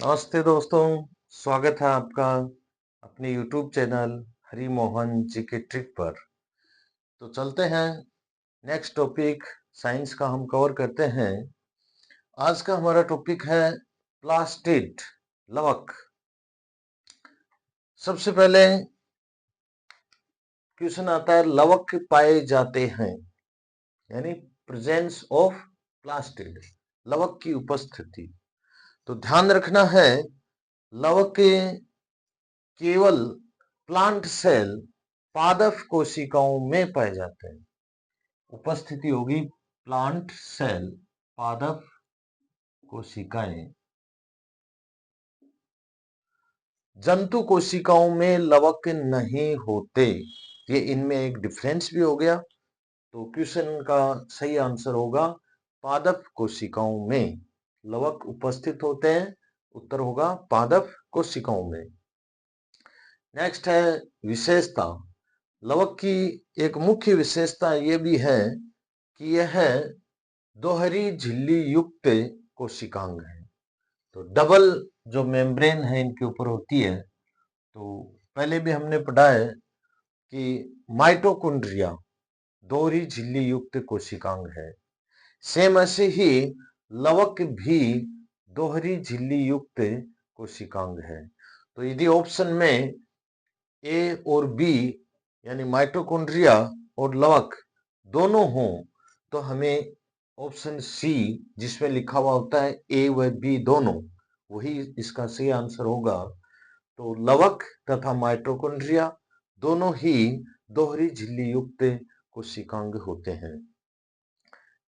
नमस्ते दोस्तों, स्वागत है आपका अपने YouTube चैनल हरि मोहन जी के ट्रिक पर। तो चलते हैं नेक्स्ट टॉपिक साइंस का हम कवर करते हैं। आज का हमारा टॉपिक है प्लास्टिड लवक। सबसे पहले क्वेश्चन आता है लवक पाए जाते हैं, यानी प्रेजेंस ऑफ प्लास्टिड, लवक की उपस्थिति। तो ध्यान रखना है लवक केवल प्लांट सेल पादप कोशिकाओं में पाए जाते हैं। उपस्थिति होगी प्लांट सेल पादप कोशिकाएं। जंतु कोशिकाओं में लवक नहीं होते। ये इनमें एक डिफरेंस भी हो गया। तो क्वेश्चन का सही आंसर होगा पादप कोशिकाओं में लवक उपस्थित होते हैं। उत्तर होगा पादप कोशिकाओं में। नेक्स्ट है विशेषता। लवक की एक मुख्य विशेषता ये भी है कि यह दोहरी झिल्ली युक्त कोशिकांग है। तो डबल जो मेम्ब्रेन है इनके ऊपर होती है। तो पहले भी हमने पढ़ा है कि माइटोकॉन्ड्रिया दोहरी झिल्ली युक्त कोशिकांग है। सेम ऐसे ही लवक भी दोहरी झिल्ली युक्त कोशिकांग है। तो यदि ऑप्शन में ए और बी यानी माइटोकॉन्ड्रिया और लवक दोनों हों तो हमें ऑप्शन सी जिसमें लिखा हुआ होता है ए व बी दोनों, वही इसका सही आंसर होगा। तो लवक तथा माइटोकॉन्ड्रिया दोनों ही दोहरी झिल्ली युक्त कोशिकांग होते हैं।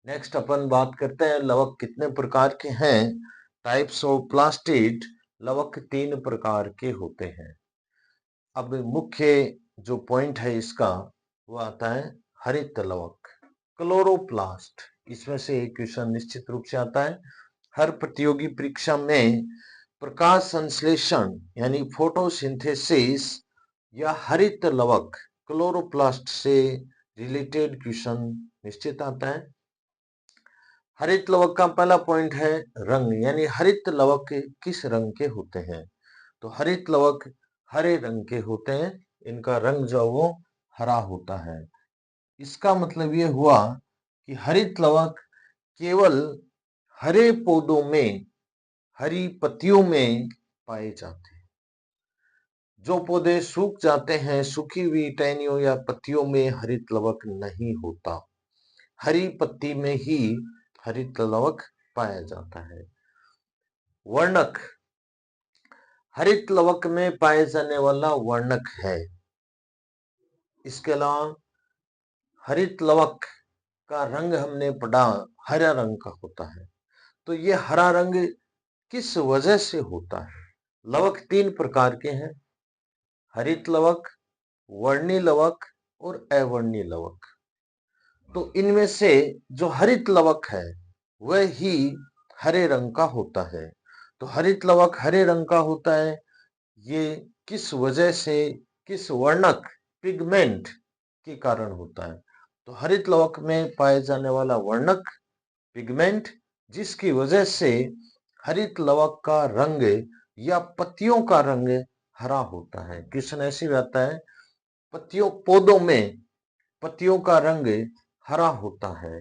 नेक्स्ट अपन बात करते हैं लवक कितने प्रकार के हैं। Types of plastid. लवक 3 प्रकार के होते हैं। अब मुख्य जो पॉइंट है इसका वो आता है हरित लवक, क्लोरोप्लास्ट। इसमें से एक क्वेश्चन निश्चित रूप से आता है। हर प्रतियोगी परीक्षा में प्रकाश संश्लेषण यानी फोटोसिंथेसिस या हरित लवक क्लोरोप्लास्ट से रिलेटेड क्वेश्चन निश्चित आता है। हरित लवक का पहला पॉइंट है रंग, यानी हरित लवक किस रंग के होते हैं। तो हरित लवक हरे रंग के होते हैं। इनका रंग जो वो हरा होता है। इसका मतलब ये हुआ कि हरित लवक केवल हरे पौधों में, हरी पत्तियों में पाए जाते हैं। जो पौधे सूख जाते हैं, सूखी हुई टहनियों या पत्तियों में हरित लवक नहीं होता। हरी पत्ती में ही हरित लवक पाया जाता है। वर्णक। हरित लवक में पाए जाने वाला वर्णक है। इसके अलावा हरित लवक का रंग हमने पढ़ा हरा रंग का होता है। तो ये हरा रंग किस वजह से होता है। लवक 3 प्रकार के हैं, हरित लवक, वर्णी लवक और अवर्णी लवक। तो इनमें से जो हरित लवक है वह ही हरे रंग का होता है। तो हरित लवक हरे रंग का होता है। ये किस वजह से, किस वर्णक पिगमेंट के कारण होता है। तो हरित लवक में पाए जाने वाला वर्णक पिगमेंट जिसकी वजह से हरित लवक का रंग या पत्तियों का रंग हरा होता है। क्वेश्चन ऐसे भी आता है पत्तियों, पौधों में पत्तियों का रंग हरा होता है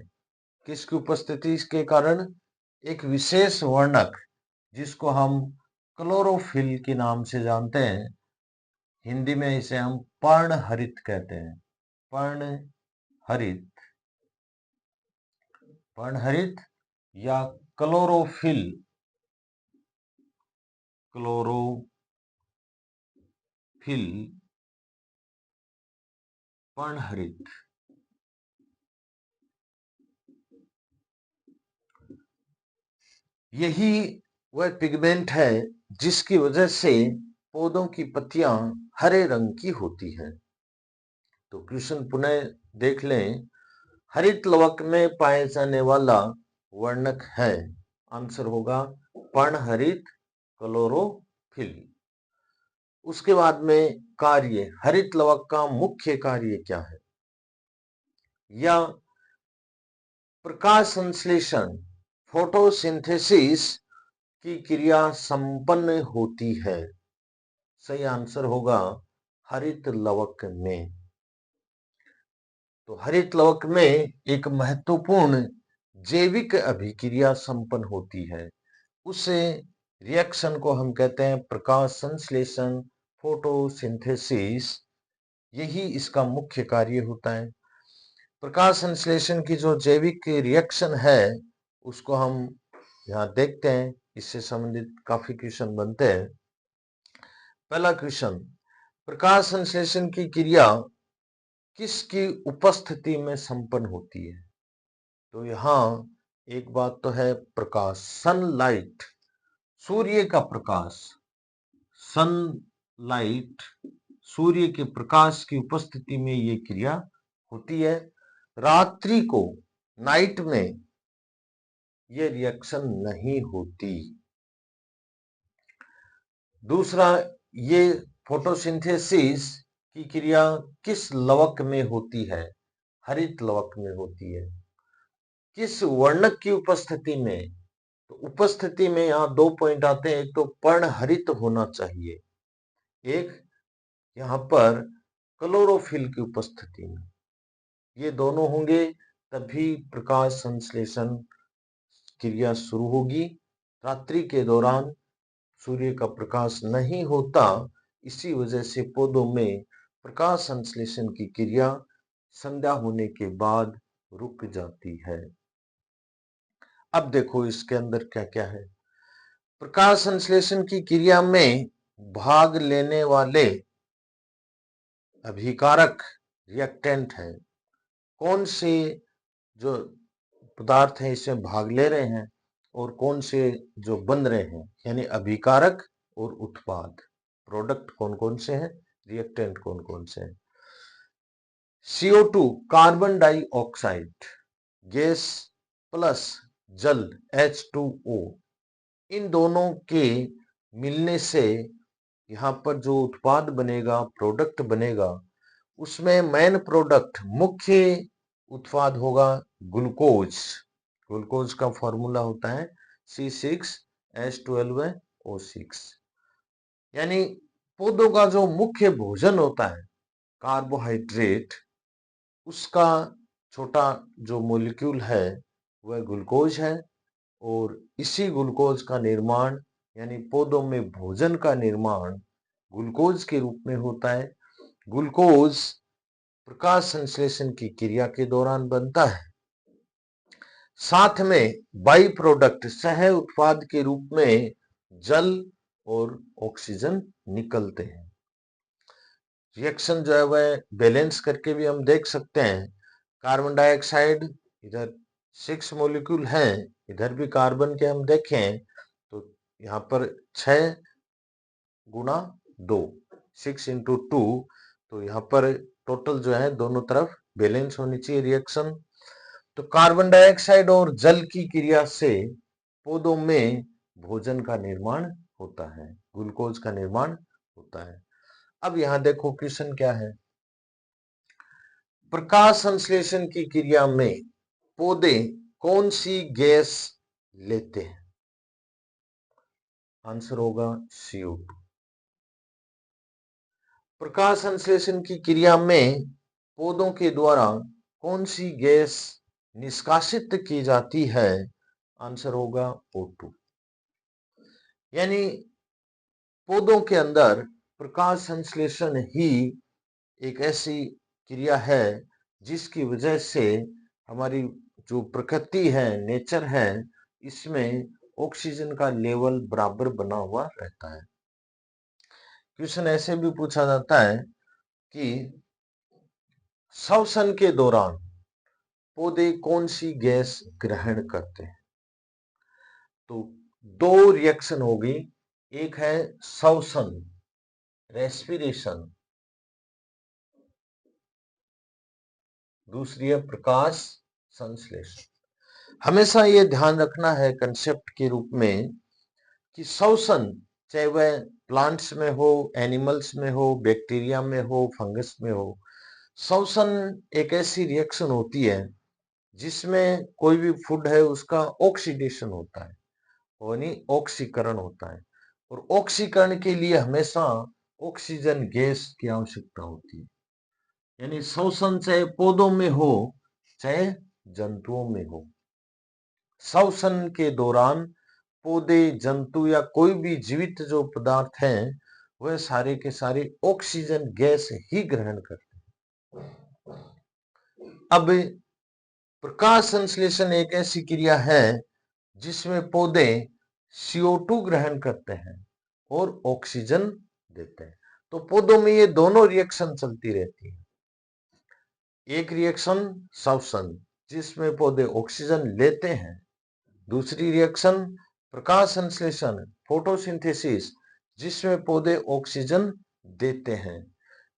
किसकी उपस्थिति के कारण। एक विशेष वर्णक जिसको हम क्लोरोफिल के नाम से जानते हैं। हिंदी में इसे हम पर्णहरित कहते हैं। पर्णहरित, पर्णहरित या क्लोरोफिल, क्लोरोफिल, पर्णहरित। यही वह पिगमेंट है जिसकी वजह से पौधों की पत्तियां हरे रंग की होती हैं। तो क्वेश्चन पुनः देख लें। हरित लवक में पाए जाने वाला वर्णक है, आंसर होगा पर्णहरित, क्लोरोफिल। उसके बाद में कार्य, हरित लवक का मुख्य कार्य क्या है। या प्रकाश संश्लेषण फोटोसिंथेसिस की क्रिया संपन्न होती है? सही आंसर होगा हरित लवक में। तो हरित लवक में एक महत्वपूर्ण जैविक अभिक्रिया संपन्न होती है। उस रिएक्शन को हम कहते हैं प्रकाश संश्लेषण, फोटोसिंथेसिस। यही इसका मुख्य कार्य होता है। प्रकाश संश्लेषण की जो जैविक रिएक्शन है उसको हम यहाँ देखते हैं। इससे संबंधित काफी क्वेश्चन बनते हैं। पहला क्वेश्चन, प्रकाश संश्लेषण की क्रिया किसकी उपस्थिति में संपन्न होती है? तो यहाँ एक बात तो है प्रकाश, सनलाइट, सूर्य का प्रकाश, सनलाइट, सूर्य के प्रकाश की उपस्थिति में ये क्रिया होती है। रात्रि को, नाइट में ये रिएक्शन नहीं होती। दूसरा, ये फोटोसिंथेसिस की क्रिया किस लवक में होती है? हरित लवक में होती है। किस वर्णक की उपस्थिति में? तो उपस्थिति में यहाँ दो पॉइंट आते हैं। एक तो पर्णहरित होना चाहिए, एक यहाँ पर क्लोरोफिल की उपस्थिति में। ये दोनों होंगे तभी प्रकाश संश्लेषण क्रिया शुरू होगी। रात्रि के दौरान सूर्य का प्रकाश नहीं होता, इसी वजह से पौधों में प्रकाश संश्लेषण की क्रिया संध्या होने के बाद रुक जाती है। अब देखो इसके अंदर क्या क्या है। प्रकाश संश्लेषण की क्रिया में भाग लेने वाले अभिकारक रिएक्टेंट है। कौन से जो पदार्थ हैं इसमें भाग ले रहे हैं और कौन से जो बन रहे हैं, यानी अभिकारक और उत्पाद, प्रोडक्ट कौन कौन से हैं, रिएक्टेंट कौन कौन से हैं। CO2 carbon dioxide gas plus जल H2O, इन दोनों के मिलने से यहाँ पर जो उत्पाद बनेगा, प्रोडक्ट बनेगा, उसमें मेन प्रोडक्ट, मुख्य उत्पाद होगा ग्लूकोज। ग्लूकोज का फॉर्मूला होता है C6H12O6। यानी पौधों का जो मुख्य भोजन होता है कार्बोहाइड्रेट, उसका छोटा जो मॉलिक्यूल है वह ग्लूकोज है। और इसी ग्लूकोज का निर्माण, यानी पौधों में भोजन का निर्माण ग्लूकोज के रूप में होता है। ग्लूकोज प्रकाश संश्लेषण की क्रिया के दौरान बनता है। साथ में बाई प्रोडक्ट, सह उत्पाद के रूप में जल और ऑक्सीजन निकलते हैं। रिएक्शन जो है वह बैलेंस करके भी हम देख सकते हैं। कार्बन डाइऑक्साइड, इधर 6 मॉलिक्यूल हैं, इधर भी कार्बन के हम देखें तो यहाँ पर 6 गुणा 2, 6 इंटू 2, तो यहाँ पर टोटल जो है दोनों तरफ बैलेंस होनी चाहिए रिएक्शन। तो कार्बन डाइऑक्साइड और जल की क्रिया से पौधों में भोजन का निर्माण होता है, ग्लूकोज का निर्माण होता है। अब यहाँ देखो क्वेश्चन क्या है। प्रकाश संश्लेषण की क्रिया में पौधे कौन सी गैस लेते हैं? आंसर होगा CO2। प्रकाश संश्लेषण की क्रिया में पौधों के द्वारा कौन सी गैस निष्कासित की जाती है? आंसर होगा O2। यानी पौधों के अंदर प्रकाश संश्लेषण ही एक ऐसी क्रिया है जिसकी वजह से हमारी जो प्रकृति है, नेचर है, इसमें ऑक्सीजन का लेवल बराबर बना हुआ रहता है। क्वेश्चन ऐसे भी पूछा जाता है कि श्वसन के दौरान पौधे कौन सी गैस ग्रहण करते हैं? तो दो रिएक्शन होगी, एक है श्वसन, रेस्पिरेशन, दूसरी है प्रकाश संश्लेषण। हमेशा ये ध्यान रखना है कंसेप्ट के रूप में कि श्वसन, चाहे वह प्लांट्स में हो, एनिमल्स में हो, बैक्टीरिया में हो, फंगस में हो, श्वसन एक ऐसी रिएक्शन होती है जिसमें कोई भी फूड है उसका ऑक्सीडेशन होता है। यानी ऑक्सीकरण होता है। और ऑक्सीकरण के लिए हमेशा ऑक्सीजन गैस की आवश्यकता होती है। यानी श्वसन चाहे पौधों में हो चाहे जंतुओं में हो, श्वसन के दौरान पौधे, जंतु या कोई भी जीवित जो पदार्थ हैं वह सारे के सारे ऑक्सीजन गैस ही ग्रहण करते हैं। अब प्रकाश संश्लेषण एक ऐसी क्रिया है जिसमें पौधे CO2 ग्रहण करते हैं और ऑक्सीजन देते हैं। तो पौधों में ये दोनों रिएक्शन चलती रहती है। एक रिएक्शन श्वसन जिसमें पौधे ऑक्सीजन लेते हैं, दूसरी रिएक्शन प्रकाश संश्लेषण फोटोसिंथेसिस जिसमें पौधे ऑक्सीजन देते हैं।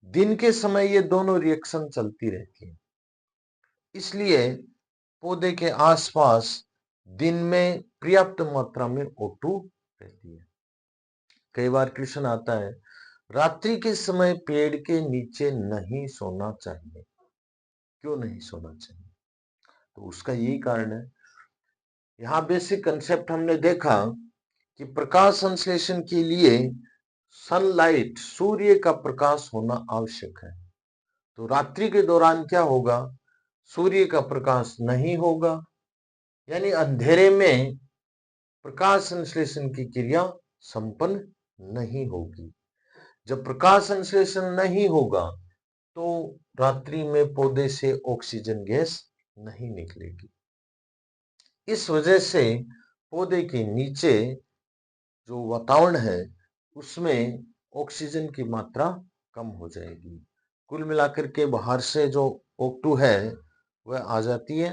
दिन के समय ये दोनों रिएक्शन चलती रहती है, इसलिए पौधे के आसपास दिन में पर्याप्त मात्रा में O2 रहती है। कई बार क्वेश्चन आता है, रात्रि के समय पेड़ के नीचे नहीं सोना चाहिए, क्यों नहीं सोना चाहिए? तो उसका यही कारण है। यहाँ बेसिक कंसेप्ट हमने देखा कि प्रकाश संश्लेषण के लिए सनलाइट, सूर्य का प्रकाश होना आवश्यक है। तो रात्रि के दौरान क्या होगा? सूर्य का प्रकाश नहीं होगा, यानी अंधेरे में प्रकाश संश्लेषण की क्रिया संपन्न नहीं होगी। जब प्रकाश संश्लेषण नहीं होगा तो रात्रि में पौधे से ऑक्सीजन गैस नहीं निकलेगी। इस वजह से पौधे के नीचे जो वातावरण है उसमें ऑक्सीजन की मात्रा कम हो जाएगी। कुल मिलाकर के बाहर से जो O2 है वह आ जाती है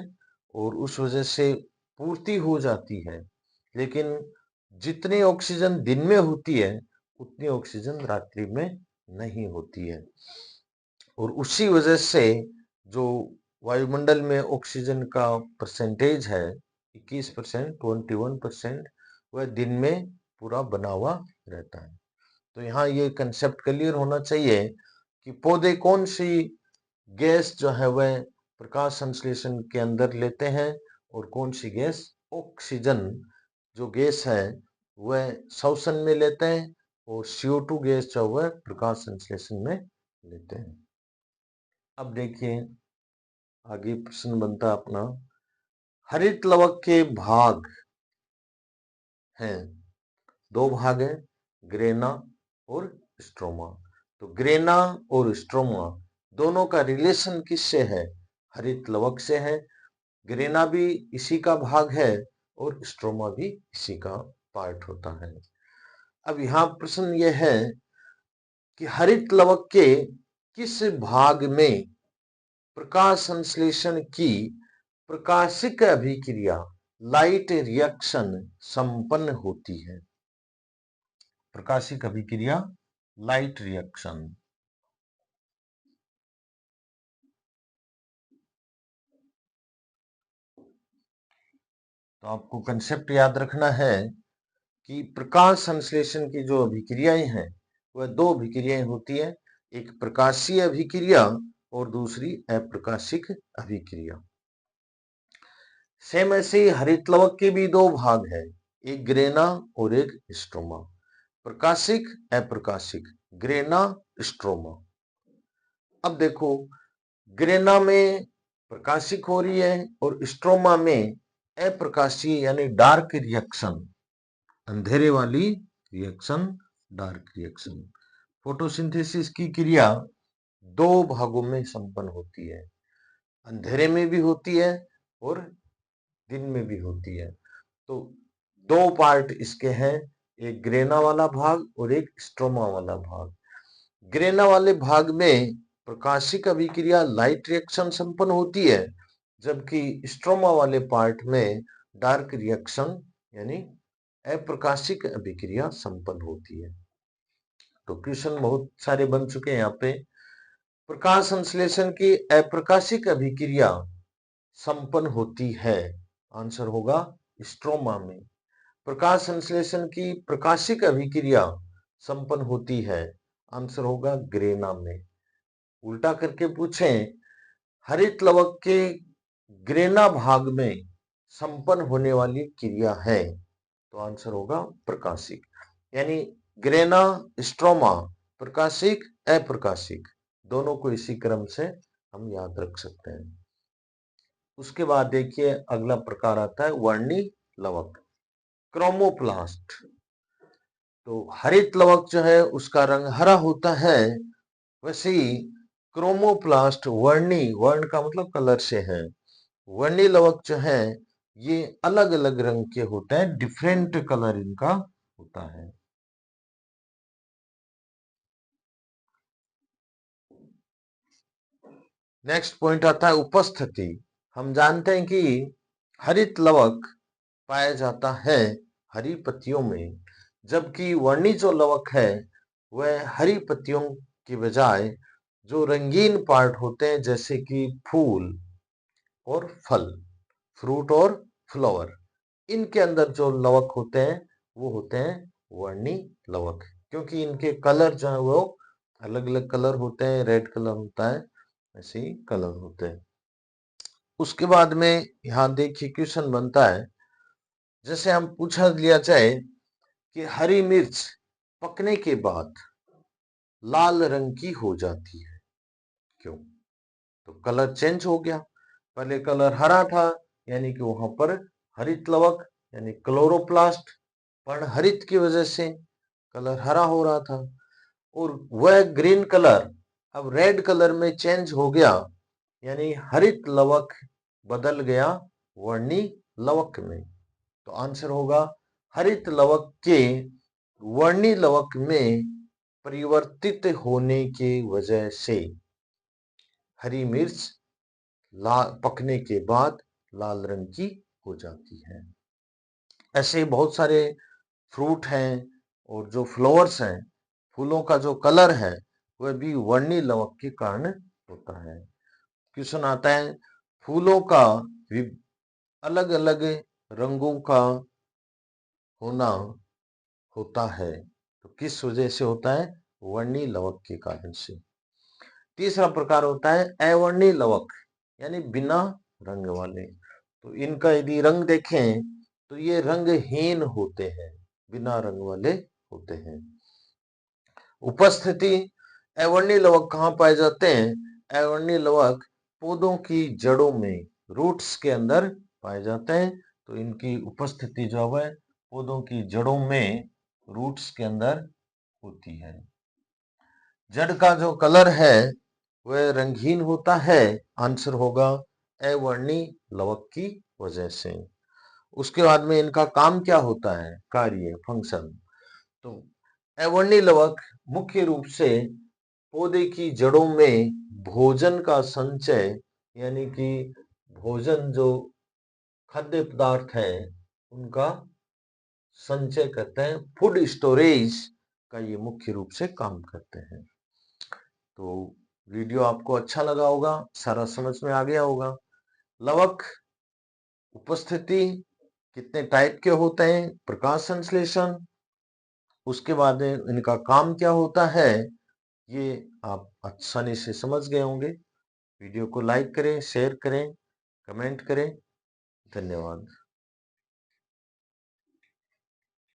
और उस वजह से पूर्ति हो जाती है, लेकिन जितनी ऑक्सीजन दिन में होती है उतनी ऑक्सीजन रात्रि में नहीं होती है। और उसी वजह से जो वायुमंडल में ऑक्सीजन का परसेंटेज है 21%, 21%, वह दिन में पूरा बना हुआ रहता है। तो यहाँ ये कंसेप्ट क्लियर होना चाहिए कि पौधे कौन सी गैस जो है वह प्रकाश संश्लेषण के अंदर लेते हैं और कौन सी गैस ऑक्सीजन जो गैस है वह श्वसन में लेते हैं और CO2 गैस जो है प्रकाश संश्लेषण में लेते हैं। अब देखिए आगे प्रश्न बनता है अपना, हरित लवक के भाग हैं, दो भाग हैं, ग्रेना और स्ट्रोमा। तो ग्रेना और स्ट्रोमा दोनों का रिलेशन किससे है? हरित लवक से है। ग्रेना भी इसी का भाग है और स्ट्रोमा भी इसी का पार्ट होता है। अब यहाँ प्रश्न यह है कि हरित लवक के किस भाग में प्रकाश संश्लेषण की प्रकाशिक अभिक्रिया लाइट रिएक्शन संपन्न होती है? प्रकाशिक अभिक्रिया लाइट रिएक्शन। तो आपको कंसेप्ट याद रखना है कि प्रकाश संश्लेषण की जो अभिक्रियाएं हैं वह दो अभिक्रियाएं होती है, एक प्रकाशीय अभिक्रिया और दूसरी अप्रकाशिक अभिक्रिया। सेम ऐसे ही हरित लवक के भी दो भाग हैं, एक ग्रेना और एक स्ट्रोमा। प्रकाशिक अप्रकाशिक, ग्रेना स्ट्रोमा। अब देखो ग्रेना में प्रकाशिक हो रही है और स्ट्रोमा में अप्रकाशीय यानी डार्क रिएक्शन, अंधेरे वाली रिएक्शन, डार्क रिएक्शन। फोटोसिंथेसिस की क्रिया दो भागों में संपन्न होती है, अंधेरे में भी होती है और दिन में भी होती है। तो दो पार्ट इसके हैं, एक ग्रेना वाला भाग और एक स्ट्रोमा वाला भाग। ग्रेना वाले भाग में प्रकाशिक अभिक्रिया लाइट रिएक्शन संपन्न होती है, जबकि स्ट्रोमा वाले पार्ट में डार्क रिएक्शन यानी अप्रकाशिक अभिक्रिया संपन्न होती है। तो क्वेश्चन बहुत सारे बन चुके हैं यहाँ पे। प्रकाश संश्लेषण की अप्रकाशिक अभिक्रिया संपन्न होती है, आंसर होगा स्ट्रोमा में। प्रकाश संश्लेषण की प्रकाशिक अभिक्रिया संपन्न होती है, आंसर होगा ग्रेना में। उल्टा करके पूछें, हरित लवक के ग्रेना भाग में संपन्न होने वाली क्रिया है, तो आंसर होगा प्रकाशिक। यानी ग्रेना, स्ट्रोमा प्रकाशिक, अप्रकाशिक, दोनों को इसी क्रम से हम याद रख सकते हैं। उसके बाद देखिए अगला प्रकार आता है वर्णी लवक, क्रोमोप्लास्ट। तो हरित लवक जो है उसका रंग हरा होता है, वैसे ही क्रोमोप्लास्ट वर्णी, वर्ण का मतलब कलर से है, वर्णी लवक जो है ये अलग अलग रंग के होते हैं, डिफरेंट कलर इनका होता है। नेक्स्ट पॉइंट आता है उपस्थिति। हम जानते हैं कि हरित लवक पाया जाता है हरी पत्तियों में, जबकि वर्णी जो लवक है वह हरी पत्तियों की बजाय जो रंगीन पार्ट होते हैं जैसे कि फूल और फल, फ्रूट और फ्लावर, इनके अंदर जो लवक होते हैं वो होते हैं वर्णी लवक, क्योंकि इनके कलर जो है वो अलग अलग कलर होते हैं, रेड कलर होता है, ऐसे ही कलर होते हैं। उसके बाद में यहाँ देखिए क्वेश्चन बनता है, जैसे हम पूछा लिया जाए कि हरी मिर्च पकने के बाद लाल रंग की हो जाती है, क्यों? तो कलर चेंज हो गया, पहले कलर हरा था यानी कि वहां पर हरित लवक यानी क्लोरोप्लास्ट पर्णहरित की वजह से कलर हरा हो रहा था, और वह ग्रीन कलर अब रेड कलर में चेंज हो गया, यानी हरित लवक बदल गया वर्णी लवक में। तो आंसर होगा हरित लवक के वर्णी लवक में परिवर्तित होने के वजह से हरी मिर्च पकने के बाद लाल रंग की हो जाती है। ऐसे बहुत सारे फ्रूट हैं और जो फ्लावर्स हैं, फूलों का जो कलर है वह भी वर्णी लवक के कारण होता है। क्वेश्चन आता है फूलों का अलग अलग रंगों का होना होता है तो किस वजह से होता है? वर्णी लवक के कारण से। तीसरा प्रकार होता है अवर्णी लवक, यानी बिना रंग वाले। तो इनका यदि रंग देखें तो ये रंगहीन होते हैं, बिना रंग वाले होते हैं। उपस्थिति, अवर्णी लवक कहाँ पाए जाते हैं? अवर्णी लवक पौधों की जड़ों में, रूट्स के अंदर पाए जाते हैं। तो इनकी उपस्थिति जो है पौधों की जड़ों में, रूट्स के अंदर होती है। जड़ का जो कलर है वह रंगहीन होता है, आंसर होगा अवर्णी लवक की वजह से। उसके बाद में इनका काम क्या होता है? कार्य, फंक्शन। तो अवर्णी लवक मुख्य रूप से पौधे की जड़ों में भोजन का संचय, यानी कि भोजन जो खाद्य पदार्थ है उनका संचय करते हैं, फूड स्टोरेज का ये मुख्य रूप से काम करते हैं। तो वीडियो आपको अच्छा लगा होगा, सारा समझ में आ गया होगा। लवक, उपस्थिति, कितने टाइप के होते हैं, प्रकाश संश्लेषण, उसके बाद इनका काम क्या होता है, ये आप आसानी से समझ गए होंगे। वीडियो को लाइक करें, शेयर करें, कमेंट करें। धन्यवाद।